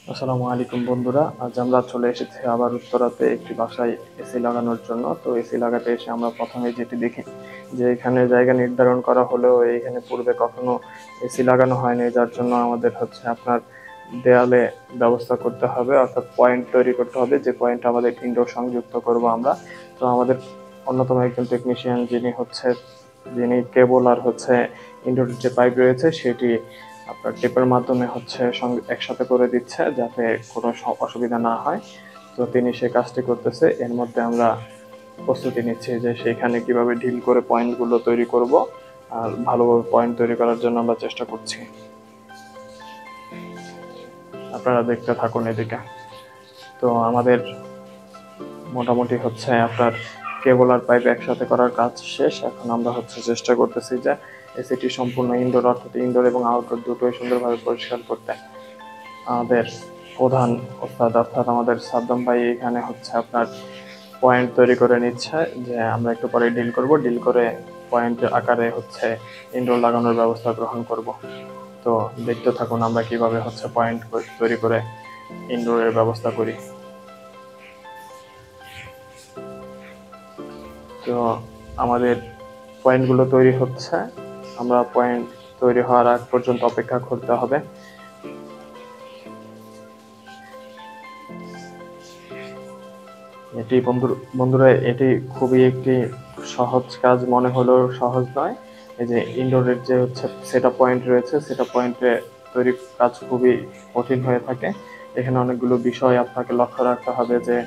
আসসালামু আলাইকুম বন্ধুরা, আজ আমরা চলে এসেছি আবার উত্তরাতে একটি বাসায় এসি লাগানোর জন্য। তো এসি লাগাতে এসে আমরা প্রথমে যেটি দেখি যে এখানে জায়গা নির্ধারণ করা হলেও এখানে পূর্বে কখনো এসি লাগানো হয়নি, যার জন্য আমাদের হচ্ছে আপনার দেয়ালে ব্যবস্থা করতে হবে, অর্থাৎ পয়েন্ট তৈরি করতে হবে, যে পয়েন্ট আমাদের ইনডোর সংযুক্ত করব আমরা। তো আমাদের অন্যতম একজন টেকনিশিয়ান যিনি কেবল আর হচ্ছে ইনডোর যে পাইপ রয়েছে সেটি আপনার টেপের মাধ্যমে হচ্ছে সঙ্গে একসাথে করে দিচ্ছে, যাতে কোনো অসুবিধা না হয়। তো তিনি সে কাজটি করতেছে, এর মধ্যে আমরা প্রস্তুতি নিচ্ছি যে সেখানে কিভাবে ঢিল করে পয়েন্টগুলো তৈরি করব। আর ভালোভাবে পয়েন্ট তৈরি করার জন্য আমরা চেষ্টা করছি। আপনারা দেখতে থাকুন এদিকে। তো আমাদের মোটামুটি হচ্ছে আপনার কেবল আর পাইপ একসাথে করার কাজ শেষ। এখন আমরা হচ্ছে চেষ্টা করতেছি যে এসিটি সম্পূর্ণ ইনডোর, অর্থাৎ ইনডোর এবং আউটডোর দুটোই সুন্দরভাবে পরিষ্কার করতে। আমাদের প্রধান ওস্তাদ অর্থাৎ আমাদের সাদ্দাম ভাই এখানে হচ্ছে আপনার পয়েন্ট তৈরি করে নিচ্ছে, যে আমরা একটু পরে ডিল করব, ডিল করে পয়েন্ট আকারে হচ্ছে ইনডোর লাগানোর ব্যবস্থা গ্রহণ করব। তো দেখতে থাকুন আমরা কিভাবে হচ্ছে পয়েন্ট তৈরি করে ইনডোরের ব্যবস্থা করি। তো আমাদের পয়েন্টগুলো তৈরি হচ্ছে, আমরা পয়েন্ট তৈরি হওয়ার আগ পর্যন্ত অপেক্ষা করতে হবে। বন্ধুরা, এটি খুবই একটি সহজ কাজ মনে হলেও সহজ নয়। এই যে ইনডোরের যে হচ্ছে সেটআপ পয়েন্ট রয়েছে, সেটআপ পয়েন্টে তৈরি কাজ খুবই কঠিন হয়ে থাকে। এখানে অনেকগুলো বিষয় আপনাকে লক্ষ্য রাখতে হবে, যে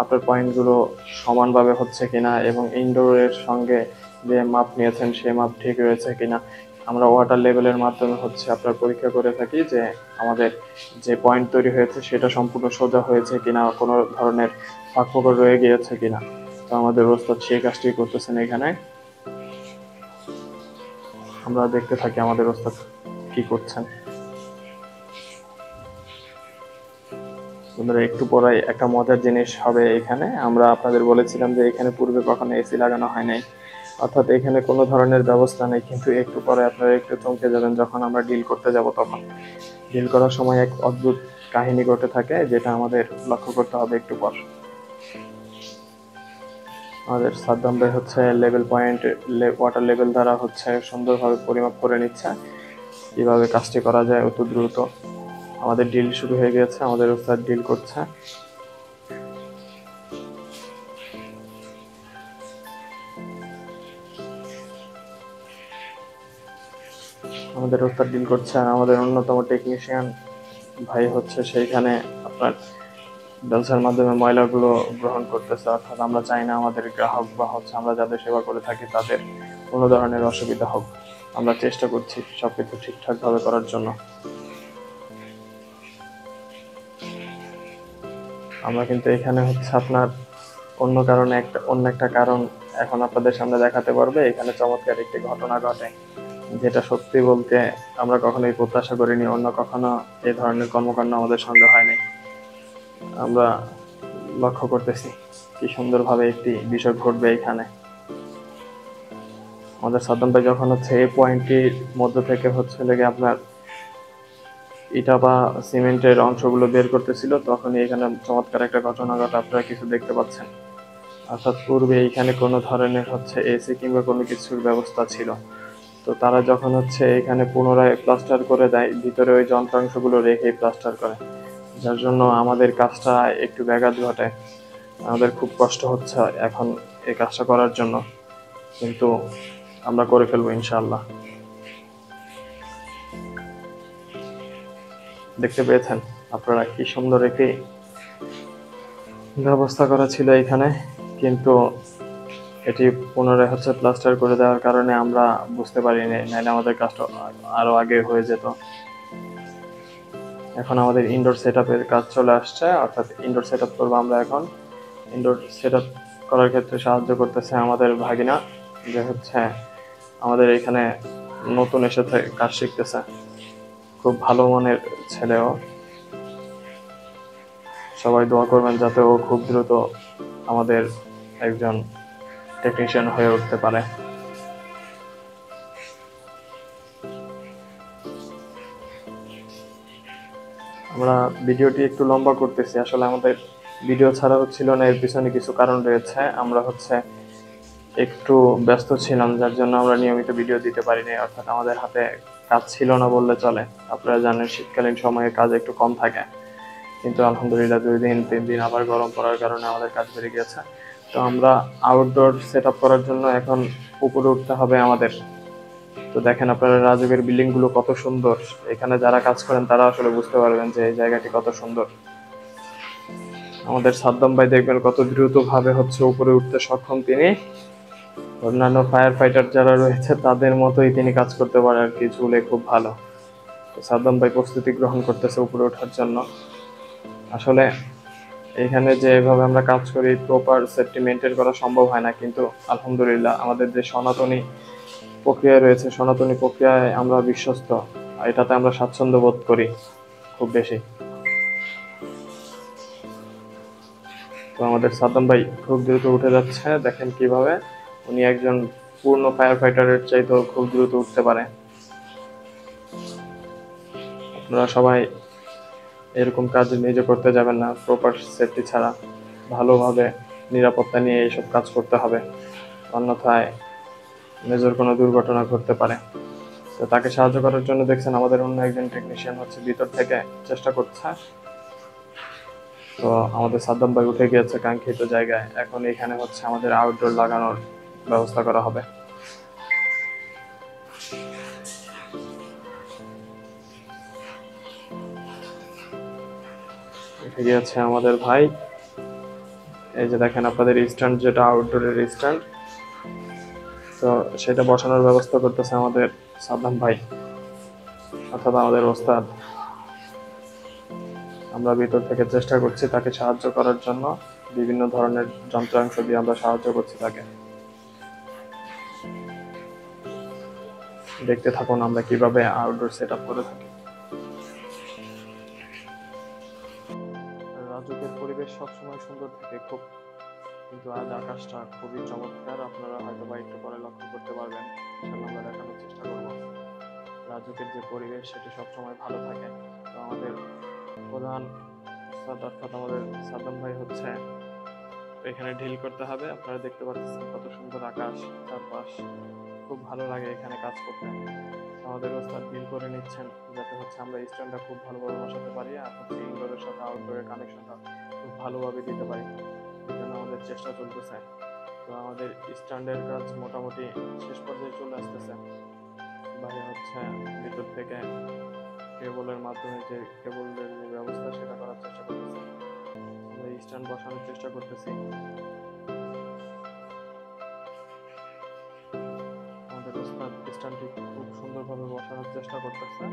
আপনার পয়েন্টগুলো সমানভাবে হচ্ছে কিনা এবং ইনডোরের সঙ্গে যে মাপ নিয়েছেন সেই মাপ ঠিক রয়েছে কিনা। আমরা ওয়াটার লেভেলের মাধ্যমে হচ্ছে আপনার পরীক্ষা করে থাকি যে আমাদের যে পয়েন্ট তৈরি হয়েছে সেটা সম্পূর্ণ সোজা হয়েছে কিনা, কোনো ধরনের ফাঁক ফোকর রয়ে গিয়েছে কিনা। তো আমাদের ওস্তাদ সেই কাজটি করতেছেন এখানে। আমরা দেখতে থাকি আমাদের ওস্তাদ কি করছেন। বন্ধুরা, একটু পরে একটা মজার জিনিস হবে এখানে। আমরা আপনাদের বলেছিলাম যে এখানে পূর্বে কখনো এসি লাগানো হয় নাই, অর্থাৎ এখানে কোনো ধরনের ব্যবস্থা নেই, কিন্তু একটু পরে আপনারা একটু চমকে যাবেন যখন আমরা ডিল করতে যাব। তখন ডিল করার সময় এক অদ্ভুত কাহিনী ঘটে থাকে, যেটা আমাদের লক্ষ্য করতে হবে একটু পর। আমাদের সাদ্দাম ভাই হচ্ছে লেভেল পয়েন্ট ওয়াটার লেভেল দ্বারা হচ্ছে সুন্দরভাবে পরিমাপ করে নিচ্ছে কিভাবে কাজটি করা যায় অত দ্রুত। আমাদের ডিল শুরু হয়ে গেছে, আমাদের ওস্তাদ ডিল করছে। আমাদের ওস্তাদ ডিল করছে আর আমাদের অন্যতম টেকনিশিয়ান ভাই হচ্ছে সেইখানে আপনার বেলসার মাধ্যমে ময়লাগুলো গ্রহণ করতেছে। অর্থাৎ আমরা চাই না আমাদের গ্রাহক বা হচ্ছে আমরা যাদের সেবা করে থাকি তাদের কোনো ধরনের অসুবিধা হোক। আমরা চেষ্টা করছি সবকিছু ঠিকঠাক ভাবে করার জন্য। আমরা কিন্তু এখানে হচ্ছে আপনার অন্য একটা কারণ এখন আপনাদের সামনে দেখাতে পারবে। এখানে চমৎকার একটি ঘটনা ঘটে, যেটা সত্যি বলতে আমরা কখনোই প্রত্যাশা করিনি, অন্য কখনো এই ধরনের কর্মকাণ্ড আমাদের সঙ্গে হয়নি। আমরা লক্ষ্য করতেছি কি সুন্দরভাবে একটি বিষয় ঘটবে এখানে। আমাদের সাদ্দাম ভাই যখন হচ্ছে এই পয়েন্টটির মধ্য থেকে হচ্ছে লেগে আপনার ইটা বা সিমেন্টের অংশগুলো বের করতেছিল, তখনই এখানে চমৎকার একটা ঘটনা ঘটে, আপনারা কিছু দেখতে পাচ্ছেন। অর্থাৎ পূর্বে এইখানে কোনো ধরনের হচ্ছে এসি কিংবা কোনো কিছুর ব্যবস্থা ছিল। তো তারা যখন হচ্ছে এখানে পুনরায় প্লাস্টার করে দেয়, ভিতরে ওই যন্ত্রাংশগুলো রেখেই প্লাস্টার করে, যার জন্য আমাদের কাজটা একটু ব্যাঘাত ঘটে। আমাদের খুব কষ্ট হচ্ছে এখন এই কাজটা করার জন্য, কিন্তু আমরা করে ফেলবো ইনশাআল্লাহ। দেখতে পেয়েছেন আপনারা কি সুন্দর একটি ব্যবস্থা করা ছিল এখানে, কিন্তু এটি পুনরায় হচ্ছে প্লাস্টার করে দেওয়ার কারণে আমরা বুঝতে পারিনি, নাহলে আমাদের কাজটা আরো আগে হয়ে যেত। এখন আমাদের ইনডোর সেটআপের কাজ চলে আসছে, অর্থাৎ ইনডোর সেটআপ করবো আমরা এখন। ইনডোর সেটআপ করার ক্ষেত্রে সাহায্য করতেছে আমাদের ভাগিনা, যে হচ্ছে আমাদের এখানে নতুন এসেছে, কাজ শিখতেছে, খুব ভালো মনের ছেলেও। সবাই দোয়া করবেন যাতে ও খুব দ্রুত আমাদের একজন টেকনিশিয়ান হয়ে উঠতে পারে। আমরা ভিডিওটি একটু লম্বা করতেছি, আসলে আমাদের ভিডিও ছাড়া হচ্ছিল না, এর পিছনে কিছু কারণ রয়েছে। আমরা একটু ব্যস্ত ছিলাম, যার জন্য আমরা নিয়মিত ভিডিও দিতে পারিনি, অর্থাৎ আমাদের হাতে কাজ ছিল না বললে চলে। আপনারা জানেন শীতকালীন সময়ে কাজ একটু কম থাকে, কিন্তু আলহামদুলিল্লাহ 2 দিন 3 দিন আবার গরম পড়ার কারণে আমাদের কাজ বেড়ে গিয়েছে। তো আমরা আউটডোর সেট আপ করার জন্য এখন উপরে উঠতে হবে আমাদের। তো দেখেন আপনারা রাজুকের বিল্ডিং গুলো কত সুন্দর, এখানে যারা কাজ করেন তারা আসলে বুঝতে পারবেন যে এই জায়গাটি কত সুন্দর। আমাদের সাদ্দাম ভাই দেখবেন কত দ্রুত ভাবে উপরে উঠতে সক্ষম তিনি। অন্যান্য ফায়ার ফাইটার যারা রয়েছে তাদের মতোই তিনি কাজ করতে পারে আর কি, ঝুলে খুব ভালো। তো সাদ্দাম ভাই প্রস্তুতি গ্রহণ করতেছে উপরে ওঠার জন্য। আসলে এখানে যে এভাবে আমরা কাজ করি প্রপার সেফটি মেনটেন করা সম্ভব হয় না, কিন্তু আলহামদুলিল্লাহ আমাদের যে সনাতনী প্রক্রিয়া রয়েছে, সনাতনী প্রক্রিয়ায় আমরা বিশ্বস্ত, এটাতে আমরা স্বাচ্ছন্দ্য বোধ করি খুব বেশি। তো আমাদের সাদ্দাম ভাই খুব দ্রুত উঠে যাচ্ছে, দেখেন কিভাবে উনি একজন পূর্ণ ফায়ার ফাইটারের চাইতেও খুব দ্রুত উঠতে পারে। আপনারা সবাই এরকম কাজ নিজে করতে যাবেন না প্রপার সেফটি ছাড়া, ভালোভাবে নিরাপত্তা নিয়ে এইসব কাজ করতে হবে, অন্যথায় মেজর কোনো দুর্ঘটনা ঘটতে পারে। তো তাকে সাহায্য করার জন্য দেখছেন আমাদের অন্য একজন টেকনিশিয়ান ভিতর থেকে চেষ্টা করছে। তো আমাদের সাদ্দাম ভাই উঠে গিয়েছে কাঙ্ক্ষিত জায়গায়, এখন এখানে আমাদের আউটডোর লাগানোর ব্যবস্থা করা হবে। উঠে গিয়েছে আমাদের ভাই, এই যে দেখেন আপনাদের স্ট্যান্ড, যেটা আউটডোরের স্ট্যান্ড, তো সেটা বসানোর ব্যবস্থা করতেছে আমাদের সাদ্দাম ভাই, অর্থাৎ আমাদের ওস্তাদ। আমরা ভিতর থেকে চেষ্টা করছি তাকে সাহায্য করার জন্য, বিভিন্ন ধরনের যন্ত্রাংশ দিয়ে আমরা সাহায্য করছি তাকে। দেখতে থাকুন আমরা কিভাবে আউটডোর সেট আপ করে থাকি। রাজুকের পরিবেশ সবসময় সুন্দর থাকে খুব, কিন্তু আজ আকাশটা খুবই চমৎকার, আপনারা হয়তো বা একটু পরে লক্ষ্য করতে পারবেন, ইনশাআল্লাহ আমরা দেখানোর চেষ্টা করব। রাজুকের যে পরিবেশ সেটি সবসময় ভালো থাকে। তো আমাদের প্রধান উস্তাদ অর্থাৎ আমাদের সাদ্দাম ভাই এখানে ঢিল করতে হবে। আপনারা দেখতে পাচ্ছেন কত সুন্দর আকাশ চারপাশ, খুব ভালো লাগে এখানে কাজ করতে। আমাদের ওস্তাদ ঢিল করে নিচ্ছেন যাতে আমরা স্ট্যান্ডটা খুব ভালোভাবে বসাতে পারি, আর ইনডোরের সাথে আউটডোরের কানেকশনটা খুব ভালোভাবে দিতে পারি, এই জন্য আমাদের চেষ্টা চলতেছে। তো আমাদের স্ট্যান্ডের কাজ মোটামুটি শেষ পর্যায়ে চলে আসতেছে। ভাই ভিতর থেকে কেবলের মাধ্যমে যে কেবলের যে ব্যবস্থা সেটা করার চেষ্টা করতেছে, আমরা স্ট্যান্ড বসানোর চেষ্টা করতেছি। আমাদের ওস্তাদ স্ট্যান্ডটি খুব সুন্দরভাবে বসানোর চেষ্টা করতেছে।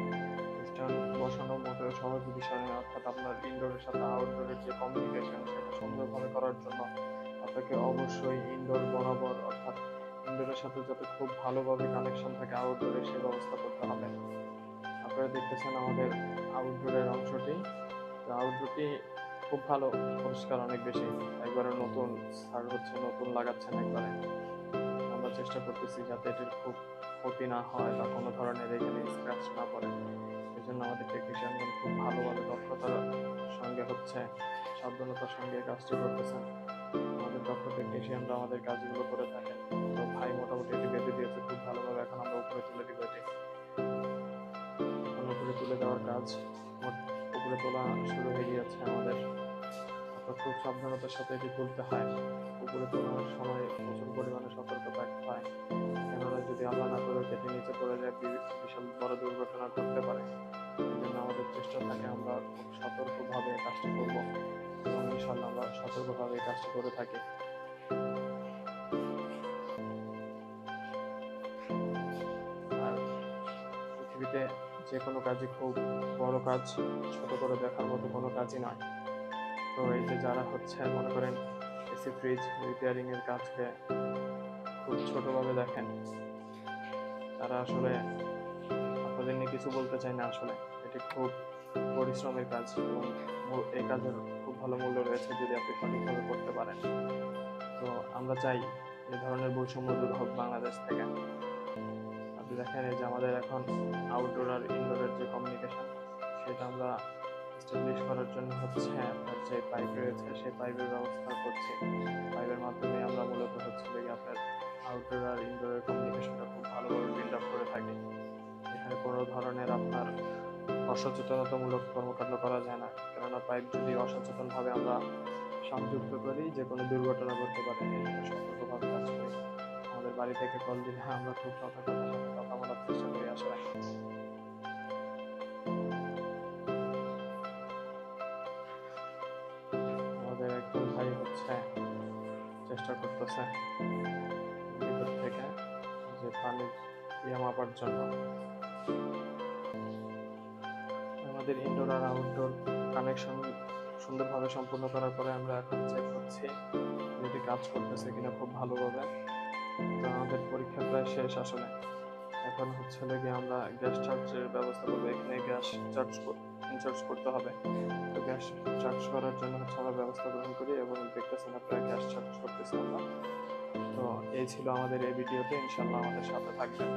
স্ট্যান্ড বসানো মোটেও সহজ বিষয় নয়, অর্থাৎ আপনার ইনডোরের সাথে আউটডোরের যে কমিউনিকেশন সেটা সুন্দরভাবে করার জন্য আপনাকে অবশ্যই ইনডোর বরাবর, অর্থাৎ ইনডোরের সাথে যাতে খুব ভালোভাবে কানেকশন থাকে আউটডোরে সে ব্যবস্থা করতে হবে। আপনারা দেখতেছেন আমাদের আউটডোরের অংশটি, তো আউটডোরটি খুব ভালো, পরিষ্কার অনেক বেশি, একবারে নতুন আর নতুন লাগাচ্ছেন একবারে। আমরা চেষ্টা করতেছি যাতে এটির খুব ক্ষতি না হয় বা কোনো ধরনের এখানে স্ক্র্যাচ না পড়ে, এই জন্য আমাদের টেকনিশিয়ানগণ খুব ভালোভাবে দক্ষতার সঙ্গে সাবধানতার সঙ্গে এই কাজটি করতেছেন। আমাদের দক্ষ টেকনিশিয়ানরা আমাদের কাজগুলো করে থাকেন। তো ভাই মোটামুটি এটি বেঁধে দিয়েছে খুব ভালোভাবে, এখন আমরা উপরে তুলে দিব এটি। এখন উপরে তুলে দেওয়ার কাজ, উপরে তোলা শুরু হয়ে গিয়েছে আমাদের, অর্থাৎ খুব সাবধানতার সাথে এটি তুলতে হয়। উপরে তোলার সময় প্রচুর পরিমাণে সতর্ক থাকতে হয়, কেননা যদি আল্লাহ না করে কেটে নিচে পড়ে যায় বিশাল বড় দুর্ঘটনা ঘটতে পারে। এই জন্য আমাদের চেষ্টা থাকে আমরা খুব সতর্কভাবে কাজটি করব, এবং ইনশাল্লাহ আমরা সতর্কভাবে এই কাজটি করে থাকি। আর পৃথিবীতে যে কোনো কাজই খুব বড় কাজ, ছোট করে দেখার মতো কোনো কাজই নয়। তো এই যে যারা মনে করেন এসি ফ্রিজ রিপেয়ারিং এর কাজকে খুব ছোটভাবে দেখেন, তারা আসলে আপনাদের নিয়ে কিছু বলতে চাই না। আসলে এটি খুব পরিশ্রমের কাজ, এবং এই কাজের খুব ভালো মূল্য রয়েছে যদি আপনি সঠিকভাবে করতে পারেন। তো আমরা চাই এই ধরনের বৈষম্য দূর হোক বাংলাদেশ থেকে। দেখেন এই যে আমাদের এখন আউটডোর আর ইনডোরের যে কমিউনিকেশন সেটা আমরা এস্টাবলিশ করার জন্য হচ্ছে আপনার যে পাইপ রয়েছে সেই পাইপের ব্যবস্থা করছি। পাইপের মাধ্যমে আমরা মূলত হচ্ছে যে আপনার আউটডোর আর ইনডোরের কমিউনিকেশনটা খুব ভালোভাবে বিল্ড আপ করে থাকি। এখানে কোনো ধরনের আপনার অসচেতনতামূলক কর্মকাণ্ড করা যায় না, কেননা পাইপ যদি অসচেতনভাবে আমরা সংযুক্ত করি যে কোনো দুর্ঘটনা ঘটতে পারে, এই জন্য সতর্কভাবে কাজ করি। আমাদের বাড়ি থেকে কল দিলে আমরা খুব সতর্কতার সাথে কথা বলার চেষ্টা করি আসলে। আমাদের একজন ভাই হচ্ছে চেষ্টা করতেছে ভিতর থেকে যে পানির মাপার জন্য। আমাদের ইনডোর আর আউটডোর কানেকশন সুন্দরভাবে সম্পূর্ণ করার পরে আমরা এখন চেক করছি যেটি কাজ করতেছে কিনা খুব ভালোভাবে। তো আমাদের পরীক্ষা প্রায় শেষ আসলে। এখন হচ্ছে লেগে আমরা গ্যাস চার্জের ব্যবস্থা করবো। এখানে গ্যাস চার্জ ইনচার্জ করতে হবে। তো গ্যাস চার্জ করার জন্য হচ্ছে আমরা ব্যবস্থা গ্রহণ করি এবং দেখতেছেন আপনারা গ্যাস চার্জ করতেছি আমরা। তো এই ছিল আমাদের এই ভিডিওতে, ইনশাল্লাহ আমাদের সাথে থাকবেন।